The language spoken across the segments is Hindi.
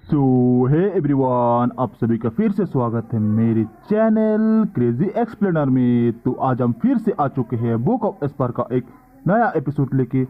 सो हे एवरीवन, आप सभी का फिर से स्वागत है मेरे चैनल क्रेजी एक्सप्लेनर में। तो आज हम फिर से आ चुके हैं बुक ऑफ एस्पर का एक नया एपिसोड लेके।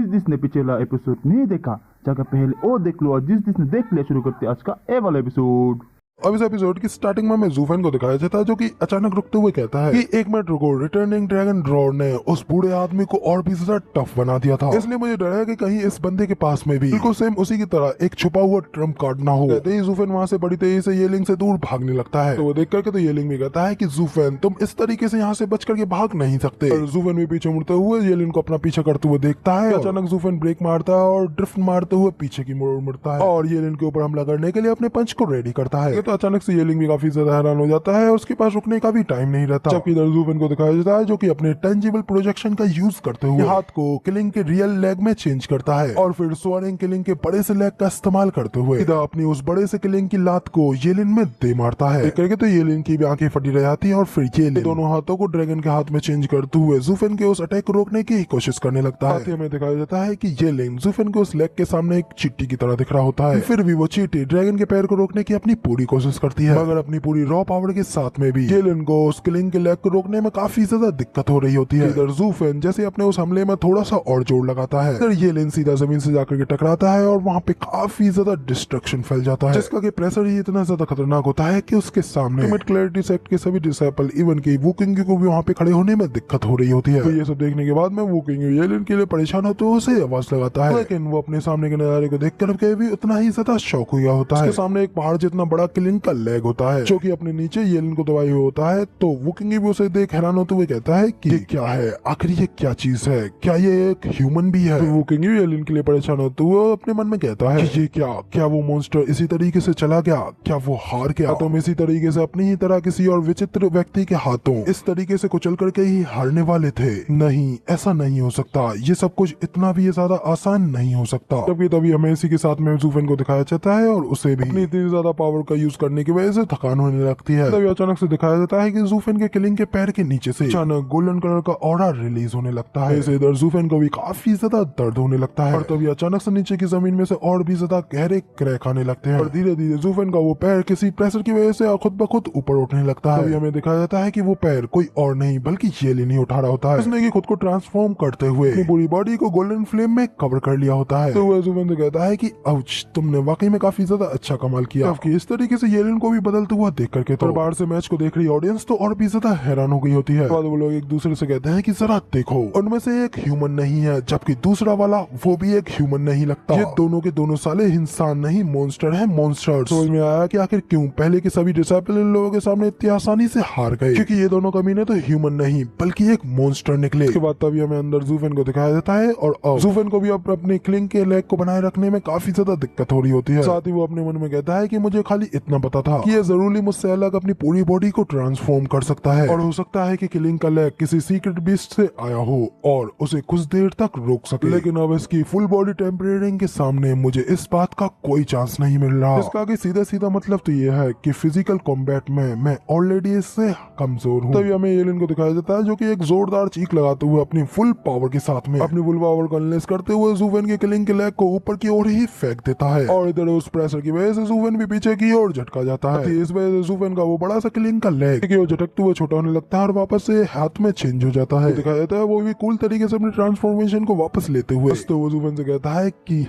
जिसने पिछला एपिसोड नहीं देखा जाकर पहले और देख लो, और जिसने देख लिया शुरू करते आज का ए वाला एपिसोड। अब इस एपिसोड की स्टार्टिंग में हमें ज़ूफेन को दिखाया जाता है जो कि अचानक रुकते हुए कहता है कि एक मिनट रुको, रिटर्निंग ड्रैगन ड्रॉर ने उस बूढ़े आदमी को और भी ज्यादा टफ बना दिया था, इसलिए मुझे डर है कि कहीं इस बंदे के पास में भी बिल्कुल सेम उसी की तरह एक छुपा हुआ ट्रम्प कार्ड ना हो। कहते ही ज़ूफेन वहाँ से बड़ी तेजी से येलिंग से दूर भागने लगता है। तो वो देख करके तो येलिंग भी कहता है कि ज़ूफेन तुम इस तरीके से यहाँ से बच करके भाग नहीं सकते। और ज़ूफेन भी पीछे मुड़ते हुए येलिंग को अपना पीछा करते हुए देखता है। अचानक ज़ूफेन ब्रेक मारता है और ड्रिफ्ट मारते हुए पीछे की मोड़ मुड़ता है और येलिंग के ऊपर हमला करने के लिए अपने पंच को रेडी करता है। तो अचानक से येलिंग काफी ज्यादा हैरान हो जाता है, उसके पास रुकने का भी टाइम नहीं रहता। जबकि इधर ज़ूफेन को दिखाया जाता है जो कि अपने टेंजिबल प्रोजेक्शन का यूज करते हुए हाथ को किलिंग के रियल लेग में चेंज करता है और फिर सोअरिंग किलिंग के बड़े से लेग का इस्तेमाल करते हुए इधर अपनी उस बड़े से किलिंग की लात को येलिन में दे मारता है। करके तो येलिन की भी आंखें फटी रह जाती है और फिर येलिन दोनों हाथों को ड्रैगन के हाथ में चेंज करते हुए ज़ूफेन के उस अटैक को रोकने की कोशिश करने लगता है। हमें दिखाया जाता है कि येलिन ज़ूफेन को उस लेग के सामने एक चींटी की तरह दिख रहा होता है, फिर भी वो चींटी ड्रैगन के पैर को रोकने की अपनी पूरी कोशिश करती है, मगर अपनी पूरी रॉ पावर के साथ में भी येलिन को उस किलिंग के लेग को रोकने में काफी ज्यादा दिक्कत हो रही होती है। इधर ज़ूफेन जैसे अपने उस हमले में थोड़ा सा और जोर लगाता है, इधर येलिन सीधा जमीन से जाकर के टकराता है और वहाँ पे काफी ज्यादा डिस्ट्रक्शन फैल जाता है, जिसका कि प्रेशर ही इतना ज्यादा खतरनाक होता है कि उसके सामने क्लैरिटी सेक्ट के सभी डिसेबल इवन की वूकिंग को भी वहाँ पे खड़े होने में दिक्कत हो रही होती है। तो ये सब देखने के बाद में वूकिंग येलिन के लिए परेशान होते हुए उसे आवाज लगाता है, लेकिन वो अपने सामने के नजारे को देख कर भी उतना ही ज्यादा शौक हुआ होता है। उसके सामने एक पहाड़ जितना बड़ा किलिंग का लेग होता है जो कि अपने नीचे येलिन को दबाए हुए होता है। तो वुकिंग भी उसे देख हैरान होते हुए कहता है कि ये क्या है, आखिर ये क्या चीज है, क्या ये एक ह्यूमन भी है। तो वुकिंग भी एलियन के लिए परेशान होते हुए अपने मन में कहता है कि ये क्या वो मॉन्स्टर इसी तरीके से चला गया, क्या वो हार गया, तुम इसी तरीके से अपनी ही तरह किसी और विचित्र व्यक्ति के हाथों इस तरीके से कुचल करके ही हारने वाले थे। नहीं, ऐसा नहीं हो सकता, ये सब कुछ इतना भी ज्यादा आसान नहीं हो सकता। तभी हमें इसी के साथ में ज़ूफेन को दिखाया जाता है और उसे भी अपनी इतनी ज्यादा पावर का यूज करने की वजह से थकान होने लगती है। तभी अचानक से दिखाया जाता है कि ज़ूफेन के किलिंग के पैर के नीचे से अचानक गोल्डन कलर का ऑरा रिलीज होने लगता है। इसे इधर ज़ूफेन को भी काफी ज्यादा दर्द होने लगता है और तभी अचानक से नीचे की जमीन में से और भी ज्यादा गहरे क्रैक आने लगते हैं और धीरे धीरे ज़ूफेन का वो पैर किसी प्रेशर की वजह से खुद ब खुद ऊपर उठने लगता है। तभी हमें दिखाया जाता है कि वो पैर कोई और नहीं बल्कि येलिन ही उठा रहा होता है, उसने खुद को ट्रांसफॉर्म करते हुए अपनी पूरी बॉडी को गोल्डन फ्लेम में कवर कर लिया होता है। तो वह ज़ूफेन से कहता है कि आउच, तुमने वाकई में काफी ज्यादा अच्छा कमाल किया। इस तरीके से येलिन को भी बदलता हुआ देख करके तो बाहर से मैच को देख रही ऑडियंस तो और भी ज्यादा हैरान हो गई होती है। वो लोग एक दूसरे से कहते हैं कि जरा देखो, उनमें से एक ह्यूमन नहीं है जबकि दूसरा वाला वो भी एक ह्यूमन नहीं लगता, ये दोनों के दोनों साले इंसान नहीं मॉन्स्टर हैं, मॉन्स्टर। समझ में आया कि आखिर क्यों पहले के सभी डिसेबल इन लोगों के सामने इतनी आसानी से हार गए, क्योंकि ये दोनों कमीने तो ह्यूमन नहीं बल्कि एक मॉन्स्टर निकले। इसके बाद तभी हमें अंदर ज़ूफेन को दिखाया जाता है और ज़ूफेन को भी अपने किलिंग के लेग को बनाए रखने में काफी ज्यादा दिक्कत हो रही होती है। साथ ही वो अपने मन में कहता है कि मुझे खाली इतना पता था कि ये जरूरी मुझसे अलग अपनी पूरी बॉडी को ट्रांसफॉर्म कर सकता है और हो सकता है कि किलिंग का लेग किसी सीक्रेट बीस्ट से आया हो और उसे कुछ देर तक रोक सके, लेकिन अब इसकी फुल बॉडी टेम्परेरिंग के सामने मुझे इस बात का कोई चांस नहीं मिल रहा। इसका आगे सीधा सीधा मतलब तो ये है कि फिजिकल कॉम्बैट में मैं ऑलरेडी इससे कमजोर हूँ। तभी हमें येलिन को दिखाया जाता है जो कि एक जोरदार चीख लगाते हुए अपनी फुल पावर के साथ में अपनी फुल पावर को अनलेस करते हुए ज़ूफेन के किलिंग के लेग को ऊपर की ओर ही फेंक देता है और इधर उस प्रेशर की वजह से ज़ूफेन भी पीछे की ओर झटका जाता है। इस वजह से ज़ूफेन का वो बड़ा सा किलिंग का लेग की ओर झटकते हुए छोटा होने लगता है और वापस से हाथ में चेंज हो जाता है। दिखाया जाता है वो भी कूल तरीके से अपनी ट्रांसफॉर्मेशन को वापस लेते हुए तो वो ज़ूफेन से कहता है कि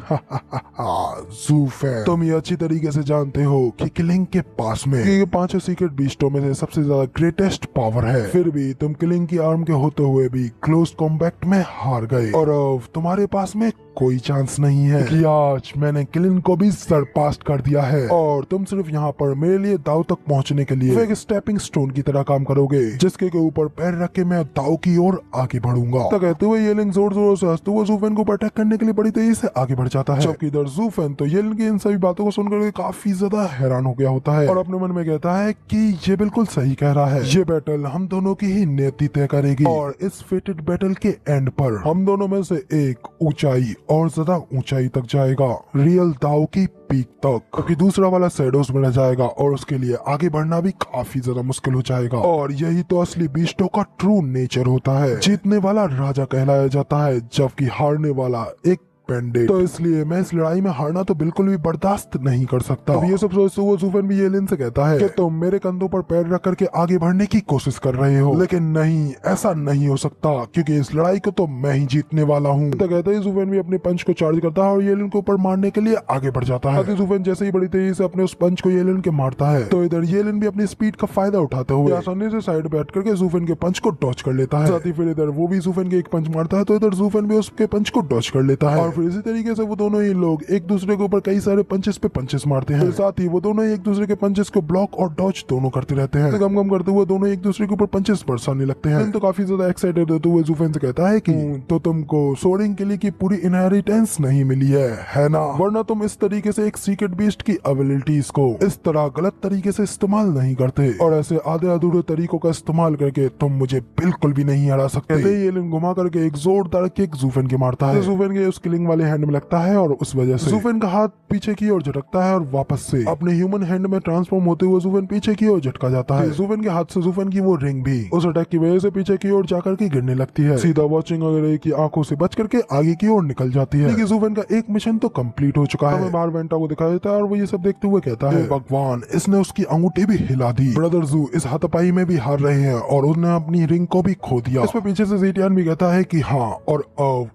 ज़ूफेन, तुम ये अच्छी तरीके से जानते हो कि किलिंग के पास में ये पांचों सीक्रेट बीस्टों में से सबसे ज्यादा ग्रेटेस्ट पावर है, फिर भी तुम किलिंग की आर्म के होते हुए भी क्लोज कॉम्बैट में हार गए और अब तुम्हारे पास में कोई चांस नहीं है कि आज मैंने किलिंग को भी सरपास कर दिया है और तुम सिर्फ यहाँ पर मेरे लिए दाव तक पहुँचने के लिए एक स्टेपिंग स्टोन की तरह काम करोगे जिसके के ऊपर पैर रख के मैं दाव की ओर आगे बढ़ूंगा। तो कहते हुए येलिन जोर जोर से हंसते हुए ज़ूफेन को अटैक करने के लिए बड़ी तेजी से आगे बढ़ जाता है, जबकि इधर ज़ूफेन तो येलिन की इन सभी बातों को सुनकर काफी ज्यादा हैरान हो गया होता है और अपने मन में कहता है कि ये बिल्कुल सही कह रहा है, ये बैटल हम दोनों की ही नियति तय करेगी और इस फेटेड बैटल के एंड पर हम दोनों में से एक ऊंचाई और ज्यादा ऊंचाई तक जाएगा, रियल दाव की पीक तक, क्योंकि दूसरा वाला शैडोज में रह जाएगा और उसके लिए आगे बढ़ना भी काफी ज्यादा मुश्किल हो जाएगा। और यही तो असली बीस्टों का ट्रू नेचर होता है, जीतने वाला राजा कहलाया जाता है जबकि हारने वाला एक बैंडेड, तो इसलिए मैं इस लड़ाई में हारना तो बिल्कुल भी बर्दाश्त नहीं कर सकता। अब ये सब सोचते हुए ज़ुफेन भी येलिन से कहता है कि तुम मेरे कंधों पर पैर रख करके आगे बढ़ने की कोशिश कर रहे हो, लेकिन नहीं, ऐसा नहीं हो सकता क्योंकि इस लड़ाई को तो मैं ही जीतने वाला हूँ। तो कहते ही ज़ुफेन भी अपने पंच को चार्ज करता है और येलिन को ऊपर मारने के लिए आगे बढ़ जाता है। ज़ुफेन जैसे ही बड़ी तेजी से अपने उस पंच को येलिन के मारता है तो इधर येलिन भी अपनी स्पीड का फायदा उठाते हुए आसानी से साइड बैठ करके ज़ुफेन के पंच को डॉज कर लेता है। साथ ही फिर इधर वो भी ज़ुफेन के एक पंच मारता है तो इधर ज़ुफेन भी उसके पंच को डॉज कर लेता है और फिर इसी तरीके से वो दोनों ही लोग एक दूसरे के ऊपर कई सारे पंचेस पे पंचेस मारते हैं। साथ ही वो दोनों ही एक दूसरे के पंचेस को ब्लॉक और डॉज दोनों करते रहते हैं। गम गम करते हुए दोनों एक दूसरे के ऊपर पंचेस बरसाने लगते हैं। तो काफी ज्यादा एक्साइटेड होते हुए ज़ुफेन से कहता है कि तो तुमको सोरिंग किली की पूरी इनहेरिटेंस नहीं मिली है ना, वरना तुम इस तरीके से एक सीक्रेट बीस्ट की एबिलिटीज को इस तरह गलत तरीके से इस्तेमाल नहीं करते और ऐसे आधे अधूरे तरीकों का इस्तेमाल करके तुम मुझे बिल्कुल भी नहीं हरा सकते। येलिन घुमा करके एक जोरदार किक ज़ुफेन के मारता है। ज़ुफेन के उस किलिंग वाले हैंड में लगता है और उस वजह से ज़ुफेन का हाथ पीछे की ओर झटकता है और वापस से अपने ह्यूमन हैंड में ट्रांसफॉर्म होते हुए ज़ुफेन पीछे की ओर झटका जाता है। ज़ुफेन के हाथ से ज़ुफेन की वो रिंग भी उस अटैक की वजह से पीछे की ओर जाकर के गिरने लगती है। सीधा वॉचिंग वगैरह की आंखों से बच करके आगे की ओर निकल जाती है। ज़ुफेन का एक मिशन तो कंप्लीट हो चुका है। बाहर वेंटा को दिखा देता है और वो ये सब देखते हुए कहता है भगवान, इसने उसकी अंगूठी भी हिला दी। ब्रदर ज़ू इस हाथापाई में भी हार रहे हैं और उसने अपनी रिंग को भी खो दिया। इस पे पीछे से ज़ेटियन भी कहता है कि हाँ, और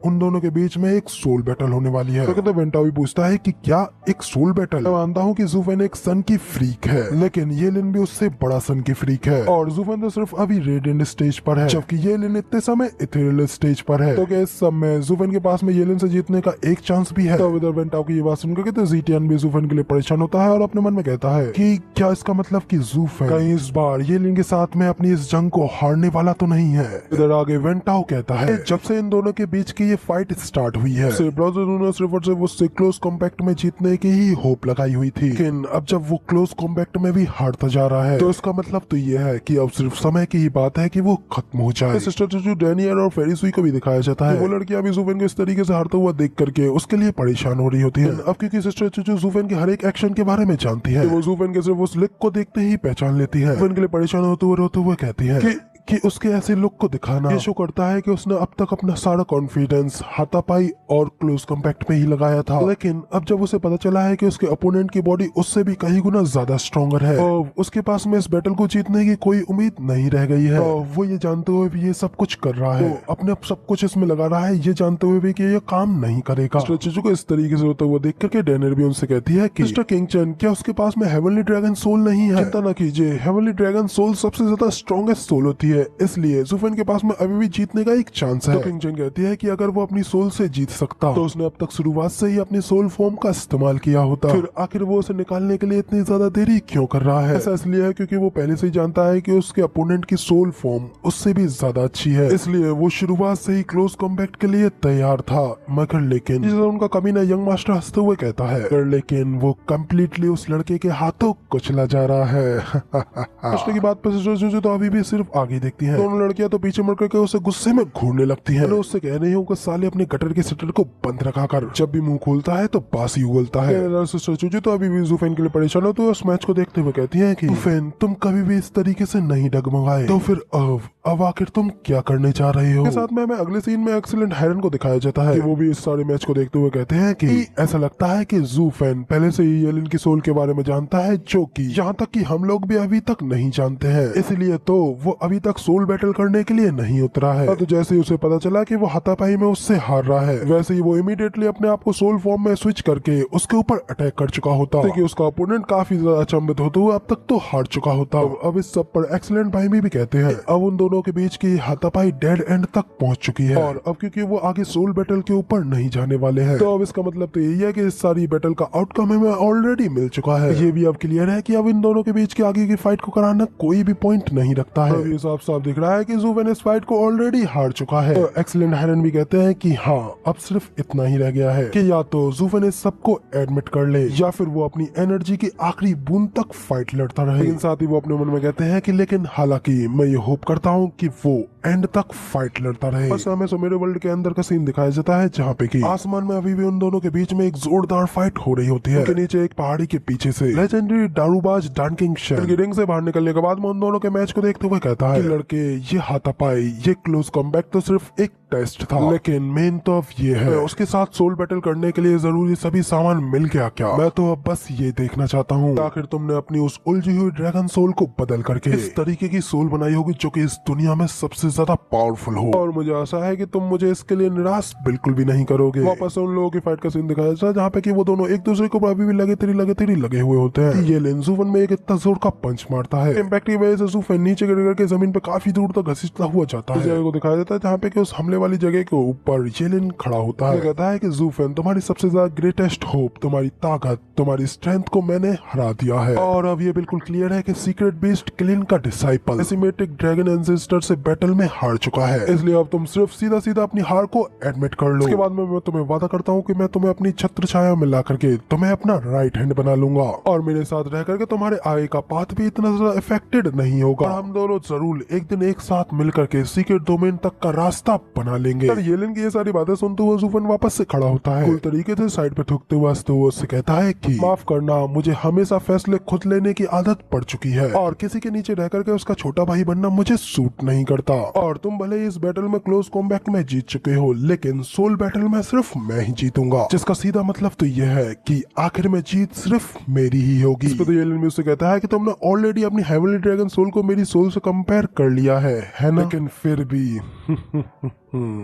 उन दोनों के बीच में एक सोल बैटल होने वाली है। तो कहते वेंटा भी पूछता है कि क्या एक सोल बैटल? मैं मानता हूँ कि ज़ुफेन एक सन की फ्रीक है, लेकिन येलिन भी उससे बड़ा सन की फ्रीक है और ज़ुफेन तो सिर्फ अभी रेडिएंट स्टेज पर है, जबकि येलिन इतने समय इथेरियल स्टेज पर है। तो क्या इस सब में ज़ुफेन के पास में येलिन से जीतने का एक चांस भी है? तो इधर वेंटा की ये बात सुनकर तो ज़ेटियन भी ज़ुफेन के लिए परेशान होता है और अपने मन में कहता है कि क्या इसका मतलब कि ज़ुफेन कहीं इस बार येलिन के साथ में अपनी इस जंग को हारने वाला तो नहीं है। इधर आगे वेंटाओ कहता है जब से इन दोनों के बीच की ये फाइट स्टार्ट हुई है सिर्फ उससे क्लोज कॉम्पैक्ट में जीतने की ही होप लगाई हुई थी, लेकिन अब जब वो क्लोज कॉम्पैक्ट में भी हारता जा रहा है तो इसका मतलब तो ये है कि अब सिर्फ समय की ही बात है कि वो खत्म हो जाए। सिस्टर चूचू डैनियल और फेरिसुई को भी दिखाया जाता है। वो लड़कियां भी ज़ुफेन को इस तरीके से हारता हुआ देख करके उसके लिए परेशान हो रही होती है। अब क्योंकि सिस्टर चूचू ज़ुफेन के हर एक एक्शन के बारे में जानती है, वो ज़ुफेन के सिर्फ उस लिक को देखते ही पहचान लेती है। ज़ुफेन के लिए परेशान होते हुए रोते हुए कहती है कि उसके ऐसे लुक को दिखाना ये शो करता है कि उसने अब तक अपना सारा कॉन्फिडेंस हाथापाई और क्लोज कॉम्पैक्ट पे ही लगाया था, लेकिन अब जब उसे पता चला है कि उसके अपोनेंट की बॉडी उससे भी कहीं गुना ज्यादा स्ट्रॉन्गर है और उसके पास में इस बैटल को जीतने की कोई उम्मीद नहीं रह गई है, और वो ये जानते हुए भी ये सब कुछ कर रहा है, तो अपने सब कुछ इसमें लगा रहा है ये जानते हुए भी कि ये काम नहीं करेगा। चीजों को इस तरीके से होता हुआ देख करके डैनियल भी उनसे कहती है कि मिस्टर किंगचन, क्या उसके पास में हेवनली ड्रैगन सोल नहीं है? चिंता न कीजिए, हेवनली ड्रैगन सोल सबसे ज्यादा स्ट्रॉन्गेस्ट सोल होती है, इसलिए ज़ुफेन के पास में अभी भी जीतने का एक चांस है। तो किंगचन कहती है कि अगर वो अपनी सोल से जीत सकता तो उसने अब तक शुरुआत से ही अपनी सोल फॉर्म का इस्तेमाल किया होता, फिर आखिर वो उसे निकालने के लिए इतनी ज्यादा देरी क्यों कर रहा है? ऐसा इसलिए है क्योंकि वो पहले से ही जानता है कि उसके अपोनेंट की सोल फॉर्म उससे भी ज्यादा अच्छी है, इसलिए वो शुरुआत से ही क्लोज कॉम्बैट के लिए तैयार था। मगर लेकिन उनका कमीना यंग मास्टर हंसते हुए कहता है लेकिन वो कम्प्लीटली उस लड़के के हाथों कुचला जा रहा है। मास्टर की बात पर तो अभी भी सिर्फ आगे देखती है। दोनों लड़कियां तो पीछे मुड़ करके उसे गुस्से में घूरने लगती हैं। उससे कह रही हूँ कि साले अपने गटर के शटर को बंद रखा कर, जब भी मुंह खोलता है तो बासी उगलता है। सिस्टर चूचू तो अभी भी ज़ुफेन के लिए परेशान हो तो उस मैच को देखते हुए कहती है कि ज़ुफेन, तुम कभी भी इस तरीके से नहीं डगमगाए, तो फिर अब आखिर तुम क्या करने जा रहे हो? साथ में हमें अगले सीन में एक्सीलेंट हायरन को दिखाया जाता है कि वो भी इस सारे मैच को देखते हुए कहते हैं कि ऐसा लगता है कि ज़ुफेन पहले से ही येलिन की सोल के बारे में जानता है, जो कि यहाँ तक कि हम लोग भी अभी तक नहीं जानते हैं, इसलिए तो वो अभी तक सोल बैटल करने के लिए नहीं उतरा है। तो जैसे ही उसे पता चला कि वो हाथापाई में उससे हार रहा है, वैसे ही वो इमीडिएटली अपने आप को सोल फॉर्म में स्विच करके उसके ऊपर अटैक कर चुका होता, कि उसका ओपोनेंट काफी ज्यादा अचंभित होते हुए अब तक तो हार चुका होता। अब इस सब पर एक्सीलेंट भाई भी कहते हैं अब उन दोनों के बीच की हाथापाई डेड एंड तक पहुंच चुकी है, और अब क्योंकि वो आगे सोल बैटल के ऊपर नहीं जाने वाले हैं, तो अब इसका मतलब तो यही है कि इस सारी बैटल का आउटकम हमें ऑलरेडी मिल चुका है। ये भी अब क्लियर है कि अब इन दोनों के बीच की आगे की फाइट को कराना कोई भी पॉइंट नहीं रखता है। ये साफ साफ दिख रहा है कि ज़ुफेन इस फाइट को ऑलरेडी हार चुका है। तो एक्सीलेंट हायरन भी कहते हैं कि हाँ, अब सिर्फ इतना ही रह गया है कि या तो ज़ुफेन इस सबको एडमिट कर ले या फिर वो अपनी एनर्जी की आखिरी बूंद तक फाइट लड़ता रहे। लेकिन साथ ही वो अपने मन में कहते हैं कि लेकिन हालांकि मैं ये होप करता हूँ कि वो एंड तक फाइट लड़ता रहे। बस हमें सुमेरु वर्ल्ड के अंदर का सीन दिखाया जाता है जहाँ पे कि आसमान में अभी भी उन दोनों के बीच में एक जोरदार फाइट हो रही होती है। उनके नीचे एक पहाड़ी के पीछे से लेजेंडरी दारूबाज डांकिंग शेन की रिंग से बाहर निकलने के बाद में उन दोनों के मैच को देखते हुए कहता है कि लड़के, ये हाथापाई, ये क्लोज कॉम्बैट तो सिर्फ एक टेस्ट था, लेकिन मेन तो अब ये है उसके साथ सोल बैटल करने के लिए जरूरी सभी सामान मिल गया क्या? मैं तो अब बस ये देखना चाहता हूँ आखिर तुमने अपनी उस उलझी हुई ड्रैगन सोल को बदल करके इस तरीके की सोल बनाई होगी जो कि इस दुनिया में सबसे ज्यादा पावरफुल हो, और मुझे आशा है कि तुम मुझे इसके लिए निराश बिल्कुल भी नहीं करोगे। वापस उन लोगों की फाइट का सीन दिखाया था जहाँ पे कि वो दोनों एक दूसरे को अभी भी लगे हुए होते हैं। ये लेन ज़ूफेन में एक इतना जोर का पंच मारता है, इम्पैक्ट की वजह से ज़ूफेन नीचे गिर करके जमीन पे काफी दूर तक घसीटता हुआ जाता है। जगह को दिखाया जाता है जहाँ पे कि उस हमले वाली जगह के ऊपर येलिन खड़ा होता है। कहता है कि ज़ूफेन तुम्हारी सबसे ज्यादा ग्रेटेस्ट होप, तुम्हारी ताकत, तुम्हारी स्ट्रेंथ को मैंने हरा दिया है, और अब ये बिल्कुल क्लियर है कि सीक्रेट बीस्ट क्लिन का डिसाइपल एसिमेट्रिक ड्रैगन एंसेस्टर से बैटल में हार चुका है। इसलिए अब तुम सिर्फ सीधा सीधा अपनी हार को एडमिट कर लो। उसके बाद में मैं तुम्हें वादा करता हूँ कि मैं तुम्हें अपनी छत्र छाया में ला करके तुम्हें अपना राइट हैंड बना लूंगा, और मेरे साथ रह करके तुम्हारे आगे का पाथ भी इतना ज्यादा इफेक्टेड नहीं होगा, और हम दोनों जरूर एक दिन एक साथ मिल करके सीक्रेट डोमेन तक का रास्ता बना लेंगे। येलिन की ये सारी बातें सुनते हुए ज़ूफेन वापस से खड़ा होता है, कुल तरीके से साइड पे थूकते हुए हंसते हुए उससे कहता है कि माफ करना, मुझे हमेशा फैसले खुद लेने की आदत पड़ चुकी है, और किसी के नीचे रह करके उसका छोटा भाई बनना मुझे सूट नहीं करता। और तुम भले ही इस बैटल में क्लोज कॉम्बैट में जीत चुके हो, लेकिन सोल बैटल में सिर्फ मैं ही जीतूंगा, जिसका सीधा मतलब तो यह है कि आखिर में जीत सिर्फ मेरी ही होगी। इस पर तो येलिन उससे कहता है कि तुमने ऑलरेडी अपनी हेवनली ड्रैगन सोल को मेरी सोल से कंपेयर कर लिया है ना? लेकिन फिर भी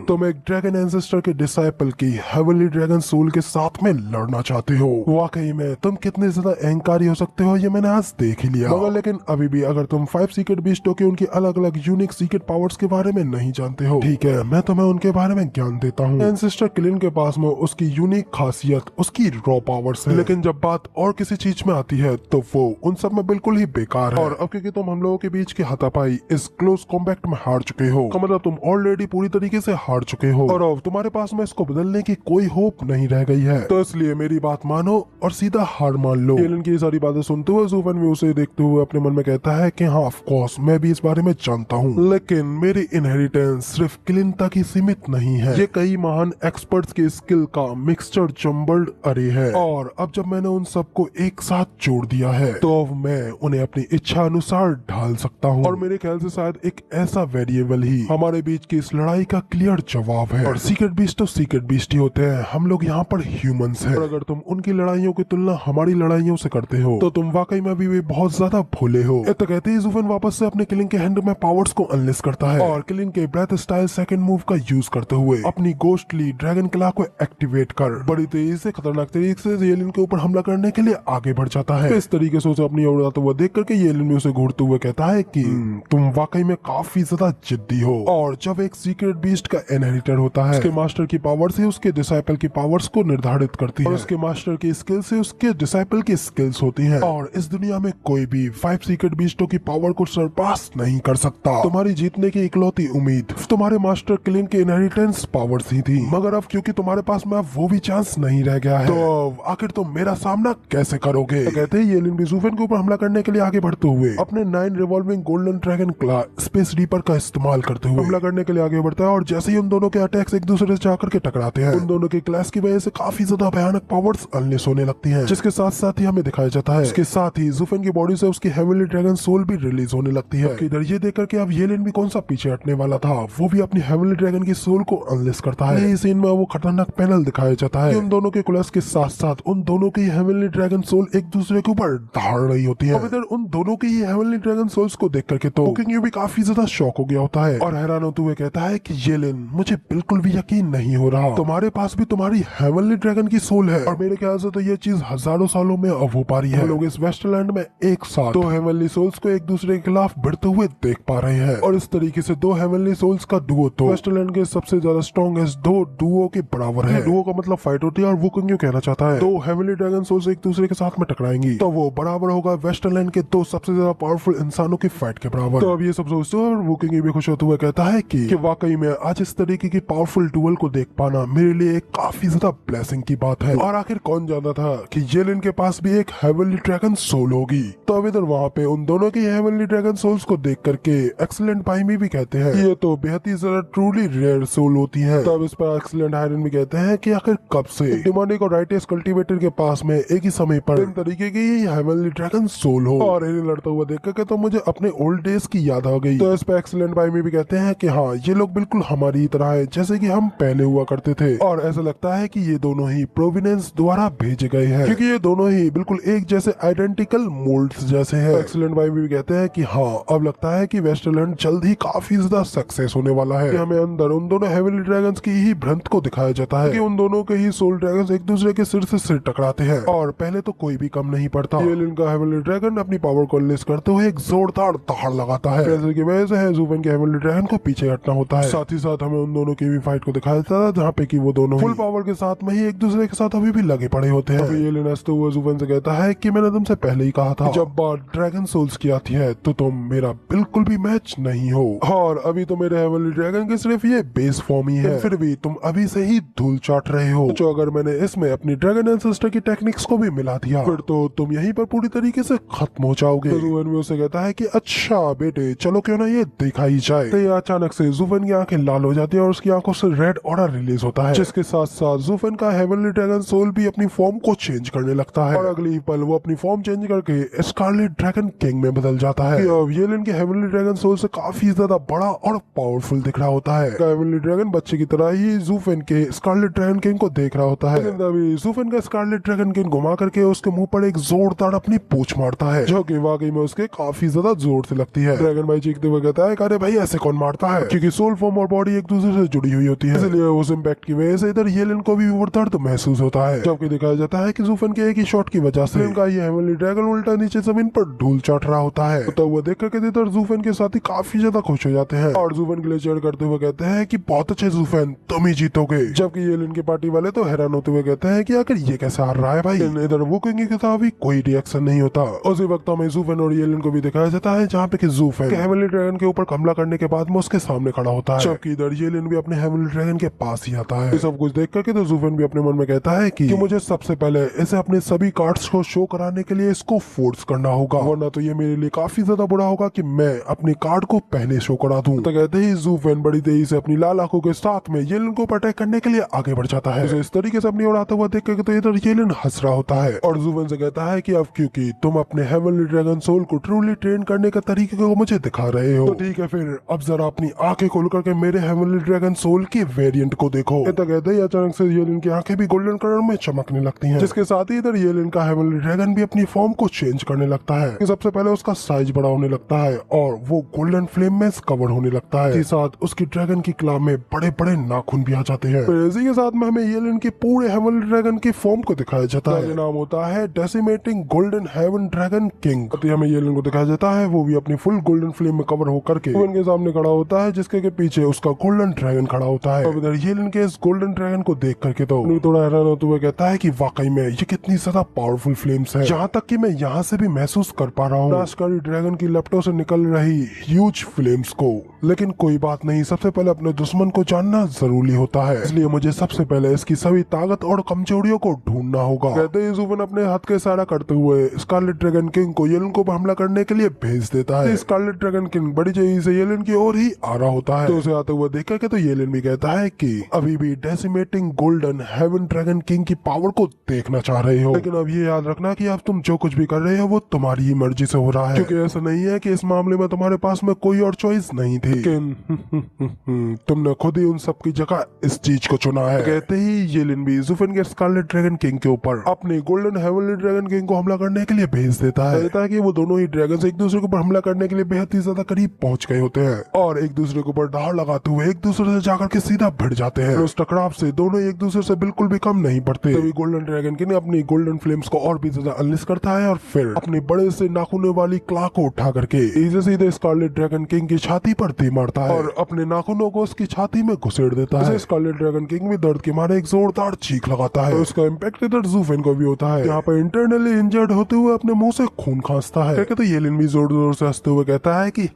तुम एक ड्रैगन एंसेस्टर के डिसाइपल की हेवनली ड्रैगन सोल के साथ में लड़ना चाहते हो। वाकई में तुम कितने ज्यादा अहंकारी हो सकते हो ये मैंने आज देख ही लिया। मगर लेकिन अभी भी अगर तुम 5 सीक्रेट बीस्टों के उनकी अलग अलग यूनिक सीक्रेट पावर्स के बारे में नहीं जानते हो, ठीक है, मैं तुम्हें उनके बारे में ज्ञान देता हूँ। एंसेस्टर क्लिन के पास में उसकी यूनिक खासियत उसकी रॉ पावर्स है, लेकिन जब बात और किसी चीज में आती है तो वो उन सब में बिल्कुल ही बेकार है। और अब क्योंकि तुम हम लोगों के बीच की हाथापाई इस क्लोज कॉम्बैट में हार चुके हो, का मतलब तुम ऑलरेडी पूरी तरीके से हार चुके हो, और अब तुम्हारे पास में इसको बदलने की कोई होप नहीं रह गई है। तो इसलिए मेरी बात मानो और सीधा हार मान लो। येलिन की सारी बातें सुनते हुए ज़ूफेन भी उसे देखते हुए अपने मन में कहता है कि हाँ ऑफ कोर्स मैं भी इस बारे में जानता हूँ, लेकिन मेरी इनहेरिटेंस सिर्फ क्लिन तक ही सीमित नहीं है, ये कई महान एक्सपर्ट्स के स्किल का मिक्सचर जम्बल्ड अरे है, और अब जब मैंने उन सबको एक साथ जोड़ दिया है तो अब मैं उन्हें अपनी इच्छा अनुसार ढाल सकता हूँ, और मेरे ख्याल से शायद एक ऐसा वेरिएबल ही हमारे बीच की इस लड़ाई का क्लियर जवाब है। और सीक्रेट बीस्ट तो सीक्रेट बीस्ट ही होते हैं, हम लोग यहाँ पर ह्यूमंस हैं, और अगर तुम उनकी लड़ाइयों की तुलना हमारी लड़ाइयों से करते हो तो तुम वाकई में भी बहुत ज्यादा भोले हो। तो कहते ही ज़ूफेन वापस से अपने किलिंग के हैंड में पावर्स को अनलिस्ट करता है, और किलिंग के ब्रेथ स्टाइल सेकंड मूव का यूज करते हुए अपनी गोस्टली ड्रैगन क्ला को एक्टिवेट कर बड़ी तेजी से खतरनाक तरीके से येलिन के ऊपर हमला करने के लिए आगे बढ़ जाता है। इस तरीके से उसे अपनी ओर आता हुआ देख करके येलिन उसे घूरते हुए कहता है कि तुम वाकई में काफी ज्यादा जिद्दी हो, और जब एक सीक्रेट बीस्ट का इनहेरिटर होता है, उसके मास्टर की पावर से उसके डिसाइपल की पावर्स को निर्धारित करती है, और उसके मास्टर की स्किल से उसके डिसाइपल की स्किल्स होती हैं, और इस दुनिया में कोई भी 5 सीक्रेट बीस्टों की पावर को सरपास नहीं कर सकता। तुम्हारी जीतने की इकलौती उम्मीद तुम्हारे मास्टर क्लिन के इनहेरिटेंस पावर्स ही थी, मगर अब क्योंकि तुम्हारे पास में अब वो भी चांस नहीं रह गया है, तो आखिर तुम मेरा सामना कैसे करोगे? तो कहते ही येलिन भी ज़ूफेन के ऊपर हमला करने के लिए आगे बढ़ते हुए अपने 9 रिवॉल्विंग गोल्डन ड्रैगन क्ला स्पेस रीपर का इस्तेमाल करते हुए हमला करने के लिए आगे बढ़ता है, और जैसे ही उन दोनों के अटैक्स एक दूसरे से जाकर के टकराते हैं, उन दोनों के क्लैश की वजह से काफी ज्यादा भयानक पावर्स अनलेश होने लगती हैं, जिसके साथ साथ ही हमें दिखाया जाता है इसके साथ ही ज़ूफेन की बॉडी से उसकी हेवनली ड्रैगन सोल भी रिलीज होने लगती है। इधर ये देख करके अब येलिन भी कौन सा पीछे हटने वाला था, वो भी अपनी हेवनली ड्रैगन की सोल को अनलेश करता है। इस सीन में वो खतरनाक पैनल दिखाया जाता है, उन दोनों के क्लैश के साथ साथ उन दोनों की हेवनली ड्रैगन सोल एक दूसरे के ऊपर दहाड़ रही होती है। अब इधर उन दोनों की हेवनली ड्रैगन सोल्स को देख करके तो किंग भी काफी ज्यादा शॉक हो गया होता है, और हैरान होते हुए कहता है कि येलिन मुझे बिल्कुल भी यकीन नहीं हो रहा, तुम्हारे पास भी तुम्हारी हेवनली ड्रैगन की सोल है, और मेरे ख्याल से तो ये चीज हजारों सालों में अब हो पा रही है। लोग इस वेस्टलैंड में एक साथ दो हेवनली सोल्स को एक दूसरे के खिलाफ भिड़ते हुए देख पा रहे हैं, और इस तरीके से दो हेवनली सोल्स का डुओ तो वेस्टलैंड के सबसे ज्यादा स्ट्रॉन्गेस्ट दो डुओ के बराबर है। डुओ का मतलब फाइट होती है, और वो क्यों कहना चाहता है दो हेवनली ड्रैगन सोल्स एक दूसरे के साथ में टकराएंगी तो वो बराबर होगा वेस्टलैंड के दो सबसे ज्यादा पावरफुल इंसानों की फाइट के बराबर। तो अब ये सब सोचते हुए वो किंग भी खुश होते हुए कहता है कि वाकई में आज इस तरीके की पावरफुल डुअल को देख पाना मेरे लिए एक काफी ज्यादा ब्लेसिंग की बात है, और आखिर कौन जानता था कि येलिन के पास भी एक हेवनली ड्रैगन सोल होगी। तो अब इधर वहाँ पे उन दोनों की हेवनली ड्रैगन सोल्स को देख करके एक्सीलेंट पाइमी भी कहते हैं ये तो बेहद ही ज्यादा ट्रूली रेयर सोल होती है। तो अब इस पर एक्सीलेंट हायरन भी कहते हैं कि आखिर कब से डिमोनिक और राइटियस कल्टीवेटर के पास में एक ही समय पर इन तरीके की हेवनली ड्रैगन सोल हो, और इन्हें लड़ता हुआ देख करके तो मुझे अपने ओल्ड डेज की याद आ गई। तो इस पर एक्सीलेंट पाइमी भी कहते हैं कि हाँ ये लोग बिल्कुल हमारी तरह है जैसे कि हम पहले हुआ करते थे, और ऐसा लगता है कि ये दोनों ही प्रोविडेंस द्वारा भेजे गए हैं, क्योंकि ये दोनों ही बिल्कुल एक जैसे आइडेंटिकल मोल्ड्स जैसे हैं। एक्सीलेंट भाई भी कहते हैं कि हाँ, अब लगता है कि वेस्टरलैंड जल्द ही काफी ज्यादा सक्सेस होने वाला है। हमें अंदर उन दोनों हेवनली ड्रैगन्स की ही भ्रंत को दिखाया जाता है कि उन दोनों के ही सोल ड्रैगन्स एक दूसरे के सिर से सिर टकराते हैं, और पहले तो कोई भी कम नहीं पड़ता। एलियन का हेवनली ड्रैगन अपनी पावर को अनलीश करते हुए एक जोरदार दहाड़ लगाता है, जैसे की वजह से ज़ूफेन के हेवनली ड्रैगन को पीछे हटना होता है। साथ ही साथ हमें उन दोनों की भी फाइट को दिखाया जाता है, जहाँ पे की वो दोनों फुल पावर के साथ में ही एक दूसरे के साथ अभी भी लगे पड़े होते हैं। अभी एलियन हंसते हुए ज़ूफेन से कहता है कि मैंने तुमसे पहले ही कहा था, जब बात ड्रैगन सोल्स की आती है तो तुम मेरा बिल्कुल भी मैच नहीं हो, और अभी तो मेरे हेवनली ड्रैगन के सिर्फ ये बेस फॉर्म ही है, फिर भी तुम अभी से ही धूल चाट रहे हो। तो अगर मैंने इसमें अपनी ड्रैगन एंसेस्टर की टेक्निक्स को भी मिला दिया, फिर तो तुम यहीं पर पूरी तरीके से खत्म हो जाओगे। तो ज़ूफेन भी उसे कहता है कि अच्छा बेटे, चलो क्यों ना ये देखा ही जाए। तो ये अचानक से ज़ूफेन की आंखें लाल हो जाती है और उसकी आंखों से रेड ऑरा रिलीज होता है, जिसके साथ साथ ज़ूफेन का हेवनली ड्रैगन सोल भी अपनी फॉर्म को चेंज करने लगता है, और अगली ही पल वो अपनी फॉर्म चेंज करके स्कारलेट ड्रैगन किंग में बदल जाता है। अब येलिन के हेवनली ड्रैगन सोल से काफी ज्यादा बड़ा और पावरफुल दिख रहा होता है। हेवनली ड्रैगन बच्चे की तरह ही ज़ूफेन के स्कारलेट ड्रैगन किंग को देख रहा होता है। तभी ज़ूफेन का स्कारलेट ड्रैगन किंग घुमा करके उसके मुंह पर एक जोरदार अपनी पूंछ मारता है, जो कि वाकई में उसके काफी ज्यादा जोर से लगती है। ड्रैगन भाई चीखते हुए कहता है, अरे भाई ऐसे कौन मारता है, क्योंकि सोल फॉर्म और बॉडी एक दूसरे से जुड़ी हुई होती है, इसलिए उस इम्पैक्ट की वजह से इधर येलिन को भी दर्द महसूस होता है। जबकि दिखाया जाता है कि ज़ूफेन के एक ही शॉट की वजह से इनका ये हेवनली ड्रैगन उल्टा नीचे जमीन पर धूल चाट रहा होता है। तो वो देख करके इधर ज़ूफेन के साथी काफी ज्यादा खुश हो जाते हैं, और ज़ूफेन के लिए चेयर करते हुए कहते हैं कि बहुत अच्छे ज़ूफेन, तुम ही जीतोगे। जबकि येलिन की पार्टी वाले तो हैरान होते हुए कहते हैं कि आखिर ये कैसे हार रहा है भाई। इधर वो किंग के साथ भी कोई रिएक्शन नहीं होता। उसी वक्त हमें ज़ूफेन और येलिन को भी दिखाया जाता है, जहाँ पे कि ज़ूफेन हेवनली ड्रैगन के ऊपर हमला करने के बाद में उसके सामने खड़ा होता है, जबकि इधर येलिन भी अपने हेवनली ड्रैगन के पास ही आता है। सब कुछ देख करके तो ज़ूफेन भी अपने मन में कहता है कि मुझे सबसे पहले इसे अपने सभी कार्ड्स को शो कराने के लिए इसको फोर्स करना होगा, वरना तो ये मेरे लिए काफी ज्यादा बुरा होगा कि मैं अपने कार्ड को पहले शो करा दूं। तो कहते ही ज़ूफेन बड़ी तेजी से अपनी लाल आंखों के साथ में येलिन को अटैक करने के लिए आगे बढ़ जाता है। इस तरीके से अपनी ओर आता हुआ देख करके तो इधर येलिन हंस रहा होता है, और ज़ूफेन से कहता है कि अब क्योंकि तुम अपने हेवनली ड्रैगन सोल को ट्रूली ट्रेन करने के तरीके को मुझे दिखा रहे हो, तो ठीक है फिर अब जरा अपनी आंखें खोल करके मेरे हेवनली ड्रैगन सोल के वेरिएंट को देखो। तो कहते ही अचानक से येलिन की आंखें भी गोल्डन कलर में चमकने लगती हैं, जिसके साथ ही इधर येलिन का हेवनली ड्रैगन भी अपनी फॉर्म को चेंज करने लगता है। सबसे पहले उसका साइज बड़ा होने लगता है और वो गोल्डन फ्लेम में कवर होने लगता है, साथ उसकी ड्रैगन की क्ला में बड़े बड़े नाखून भी आ जाते हैं। इसी के साथ में हमें येलिन के पूरे हेवनली ड्रैगन की फॉर्म को दिखाया जाता है, नाम होता है डेसिमेटिंग गोल्डन हेवन ड्रैगन किंग। हमें येलिन को दिखाया जाता है, वो भी अपनी फुल गोल्डन फ्लेम में कवर होकर के उनके सामने खड़ा होता है, जिसके पीछे उसका गोल्डन ड्रैगन खड़ा होता है। इधर येलिन के इस गोल्डन ड्रैगन को देख करके तो थोड़ा हैरान होते हुए कहता है कि वाकई में ये कितनी ज्यादा पावरफुल फ्लेम्स है, यहाँ तक कि मैं यहाँ से भी महसूस कर पा रहा हूँ नाशकारी ड्रैगन की लपटों से निकल रही ह्यूज फ्लेम्स को। लेकिन कोई बात नहीं, सबसे पहले अपने दुश्मन को जानना जरूरी होता है, इसलिए मुझे सबसे पहले इसकी सभी ताकत और कमजोरियों को ढूंढना होगा। कहते ही ज़ूफेन अपने हाथ के इशारा करते हुए स्कारलेट ड्रैगन किंग को येलिन को हमला करने के लिए भेज देता है। स्कारलेट ड्रैगन किंग बड़ी तेजी से येलिन की ओर ही आ रहा होता है, तो उसे आते हुए देख करके तो येलिन भी कहता है कि अभी भी डेसिमेटिंग गोल्डन हेवन ड्रैगन किंग की पावर को देखना चाह रहे हो, लेकिन अब ये याद रखना कि अब तुम जो कुछ भी कर रहे हो वो तुम्हारी ही मर्जी से हो रहा है, क्योंकि ऐसा नहीं है कि इस मामले में तुम्हारे पास में कोई और चॉइस नहीं थी, लेकिन तुमने खुद ही उन सब की जगह इस चीज को चुना है। कहते ही येलिन भी ज़ूफेन के स्कारलेट ड्रैगन किंग के ऊपर अपने गोल्डन हेवनली ड्रैगन किंग को हमला करने के लिए भेज देता है। कहता है कि वो दोनों ही ड्रैगन एक दूसरे के ऊपर हमला करने के लिए बेहद ही ज्यादा करीब पहुंच गए होते हैं, और एक दूसरे के ऊपर दहाड़ लगाते हुए एक दूसरे से जाकर के सीधा भिड़ जाते हैं। उस टकराव से दोनों एक दूसरे से बिल्कुल भी कम नहीं पड़ते। तभी गोल्डन ड्रैगन किंग अपनी गोल्डन फ्लेम्स को और भी ज्यादा अनलिश करता है, और फिर अपने बड़े से नाखूनों वाली क्ला को उठा करके सीधे स्कारलेट ड्रैगन किंग की छाती पर दे मारता है, और अपने नाखूनों को उसकी छाती में घुसेड़ देता है। स्कारलेट ड्रैगन किंग भी दर्द के मारे एक जोरदार चीख लगाता है, उसका इम्पैक्ट इधर ज़ूफेन को भी होता है, यहाँ पर इंटरनली इंजर्ड होते हुए अपने मुंह से खून खांसता है। कहते तो येलिन भी जोर जोर से हंसते हुए कहता है कि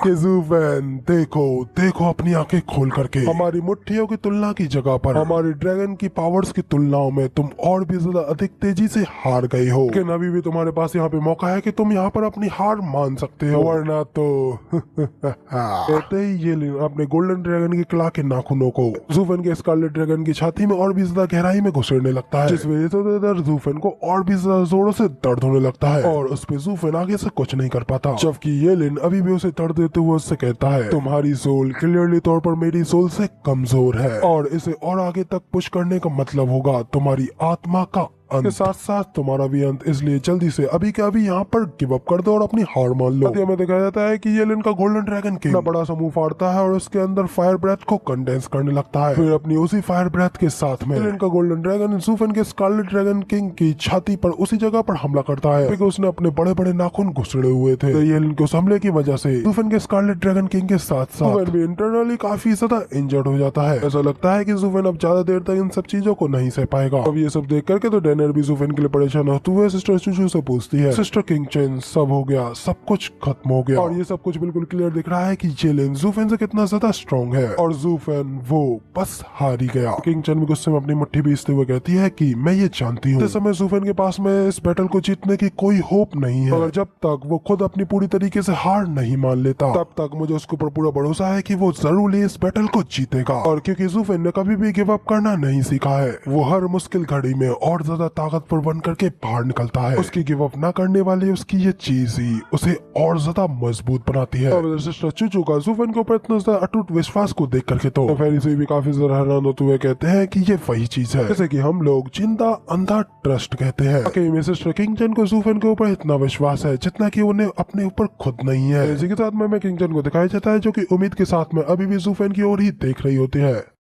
ज़ूफेन देखो देखो अपनी आंखें खोल करके हमारी मुट्ठियों की तुलना की जगह पर हमारी ड्रैगन की पावर्स की तुलनाओं में तुम और भी ज्यादा अधिक तेजी से हार गए हो, लेकिन अभी भी तुम्हारे पास यहाँ पे मौका है कि तुम यहाँ पर अपनी हार मान सकते हो, वरना तो कहते ही येलिन अपने गोल्डन ड्रैगन की क्ला के नाखूनों को ज़ूफेन के स्कारलेट ड्रैगन की छाती में और भी ज्यादा गहराई में घुसेड़ने लगता है, जिस वजह से इधर ज़ूफेन को और भी ज्यादा जोरों से दर्द होने लगता है, और उस पे ज़ूफेन आगे से कुछ नहीं कर पाता। जबकि येलिन अभी भी उसे दर्द देते हुए उससे कहता है तुम्हारी सोल क्लियरली तौर पर मेरी सोल से कमजोर है और इसे और आगे तक पुश करने का मतलब होगा तुम्हारी आत्मा का अंत के साथ साथ तुम्हारा भी अंत। इसलिए जल्दी से अभी के अभी यहाँ पर गिव अप कर दो और अपनी हार मान लो। हमें दिखाया जाता है कि येलेन का गोल्डन ड्रैगन किंग बड़ा सा मुंह फाड़ता है और उसके अंदर फायर ब्रेथ को कंडेंस करने लगता है। फिर अपनी उसी फायर ब्रेथ के साथ में येलेन का गोल्डन ड्रैगन ज़ूफेन के स्कारलेट ड्रैगन किंग की छाती पर उसी जगह पर हमला करता है क्योंकि उसने अपने बड़े बड़े नाखून घुसड़े हुए थे। तो येलेन के उस हमले की वजह से ज़ूफेन के स्कारलेट ड्रैगन किंग के साथ साथ भी इंटरनली काफी ज्यादा इंजर्ड हो जाता है। ऐसा लगता है कि ज़ूफेन अब ज्यादा देर तक इन सब चीजों को नहीं सह पाएगा। अब ये सब देख करके तो डेनर भी ज़ूफेन के लिए परेशान होते हुए सिस्टर चूचू से पूछती है, सिस्टर किंग चेन सब हो गया, सब कुछ खत्म हो गया। और ये सब कुछ बिल्कुल क्लियर दिख रहा है कि येलेन ज़ूफेन से कितना ज्यादा स्ट्रॉन्ग है और ज़ूफेन वो बस हार ही गया। किंग चेन भी गुस्से में अपनी मुट्ठी बीसते हुए कहती है कि मैं ये जानती हूँ इस समय ज़ूफेन के पास में इस बैटल को जीतने की कोई होप नहीं है, और जब तक वो खुद अपनी पूरी तरीके से हार नहीं मान लेता तब तक मुझे उसके ऊपर पूरा भरोसा है कि वो जरूर इस बैटल को जीतेगा। और क्योंकि ज़ूफेन ने कभी भी गिव अप करना नहीं सीखा है, वो हर मुश्किल घड़ी में और ज्यादा ताकतवर बनकर के बाहर निकलता है। उसकी गिव अप ना करने वाली उसकी ये चीज ही उसे और ज्यादा मजबूत बनाती है। और सिस्टर चूचू का ज़ूफेन के ऊपर इतना ज्यादा अटूट विश्वास को देख करके तो फेरी भी काफी ज्यादा हैरान होते हुए कहते हैं कि ये वही चीज है जैसे कि हम लोग जिंदा अंधा ट्रस्ट कहते हैं। वाकई में सिस्टर किंग चेन को ज़ूफेन के ऊपर इतना विश्वास है जितना कि उन्हें अपने ऊपर खुद नहीं है। इसी के साथ में किंग चेन को दिखाया जाता है जो कि उम्मीद के साथ में अभी भी ज़ूफेन की ओर ही देख रही होती है।